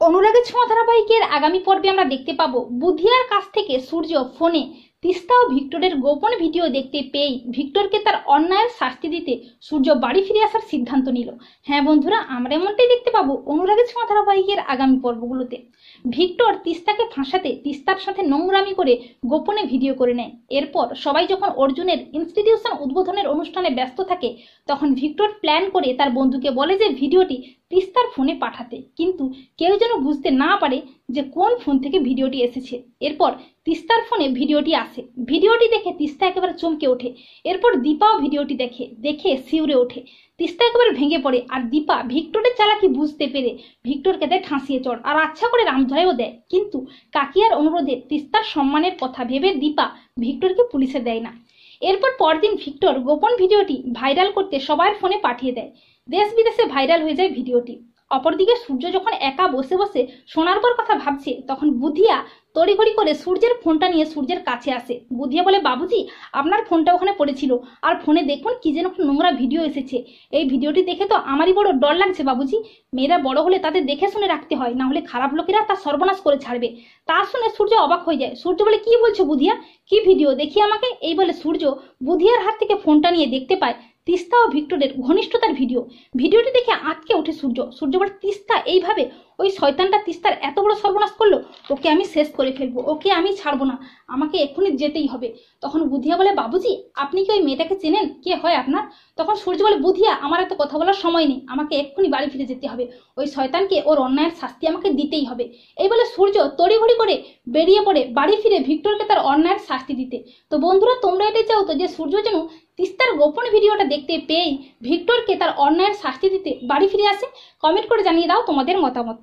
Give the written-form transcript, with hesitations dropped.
অনুরাগের ছোঁয়া ধারাবাহিকের আগামী পর্বে আমরা দেখতে পাবো বুধিয়ার কাছ থেকে সূর্য ফোনে তিস্তা ও ভিক্টরের গোপন ভিডিও দেখতে পেয়ে ভিক্টরকে তার অন্যায়ের শাস্তি দিতে সূর্য বাড়ি ফিরে আসার সিদ্ধান্ত নিল। হ্যাঁ বন্ধুরা, আমরা এমনটাই দেখতে পাবো অনুরাগের ছোঁয়া ধারাবাহিকের আগামী পর্বগুলোতে। ভিক্টর তিস্তাকে ফাঁসাতে তিস্তার সাথে নোংরামি করে গোপনে ভিডিও করে নেয়। এরপর সবাই যখন অর্জুনের ইনস্টিটিউশন উদ্বোধনের অনুষ্ঠানে ব্যস্ত থাকে তখন ভিক্টর প্ল্যান করে তার বন্ধুকে বলে যে ভিডিওটি তিস্তার ফোনে পাঠাতে, কিন্তু কেউ যেন বুঝতে না পারে যে কোন ফোন থেকে ভিডিওটি এসেছে। এরপর তিস্তার ফোনে ভিডিওটি আসে। ভিডিওটি দেখে তিস্তা একেবারে চমকে ওঠে। এরপর দীপাও ভিডিওটি দেখে শিউরে ওঠে। তিস্তা একেবারে ভেঙে পড়ে আর দীপা ভিক্টরের চালাকি বুঝতে পেরে ভিক্টরকে দেয় ঠাঁসিয়ে চড় আর আচ্ছা করে রামধরাইও দেয়। কিন্তু কাকিয়ার অনুরোধে তিস্তার সম্মানের কথা ভেবে দীপা ভিক্টরকে পুলিশে দেয় না। এরপর পরদিন ভিক্টর গোপন ভিডিওটি ভাইরাল করতে সবার ফোনে পাঠিয়ে দেয়। দেশ বিদেশে ভাইরাল হয়ে যায় ভিডিওটি। অপরদিকে সূর্য যখন একা বসে বসে সোনার পর কথা ভাবছে তখন বুধিয়া তড়িঘড়ি করে সূর্যের ফোনটা নিয়ে সূর্যের কাছে আসে। বুধিয়া বলে, বাবুজি আপনার ফোনটা ওখানে পড়েছিল আর ফোনে দেখুন কি যেন নোংরা ভিডিও এসেছে। এই ভিডিওটি দেখে তো আমারই বড় ডর লাগছে বাবুজি। মেয়েরা বড় হলে তাদের দেখে শুনে রাখতে হয়, না হলে খারাপ লোকেরা তার সর্বনাশ করে ছাড়বে। তা শুনে সূর্য অবাক হয়ে যায়। সূর্য বলে, কি বলছো বুধিয়া, কি ভিডিও দেখি আমাকে। এই বলে সূর্য বুধিয়ার হাত থেকে ফোনটা নিয়ে দেখতে পায় তিস্তা ও ভিক্টরের ঘনিষ্ঠতার ভিডিওটি দেখে আঁতকে ওঠে সূর্য বলে, তিস্তা এইভাবে ওই শয়তানটা তিস্তার এত বড় সর্বনাশ করলো, ওকে আমি শেষ করে ফেলবো, ওকে আমি ছাড়বো না, আমাকে এক্ষুনি যেতেই হবে। তখন বুধিয়া বলে, বাবুজি আপনি কি ওই মেয়েটাকে চেনেন, কে হয় আপনার? তখন সূর্য বলে, বুধিয়া আমার এত কথা বলার সময় নেই, আমাকে এক্ষুনি বাড়ি ফিরে যেতে হবে, ওই শয়তানকে ওর অন্যায়ের শাস্তি আমাকে দিতেই হবে। এই বলে সূর্য তড়িঘড়ি করে বেরিয়ে পড়ে বাড়ি ফিরে ভিক্টরকে তার অন্যায়ের শাস্তি দিতে। তো বন্ধুরা, তোমরা এটাই চাও তো যে সূর্য যেন তিস্তার গোপন ভিডিওটা দেখতে পেয়েই ভিক্টরকে তার অন্যায়ের শাস্তি দিতে বাড়ি ফিরে আসে? কমেন্ট করে জানিয়ে দাও তোমাদের মতামত।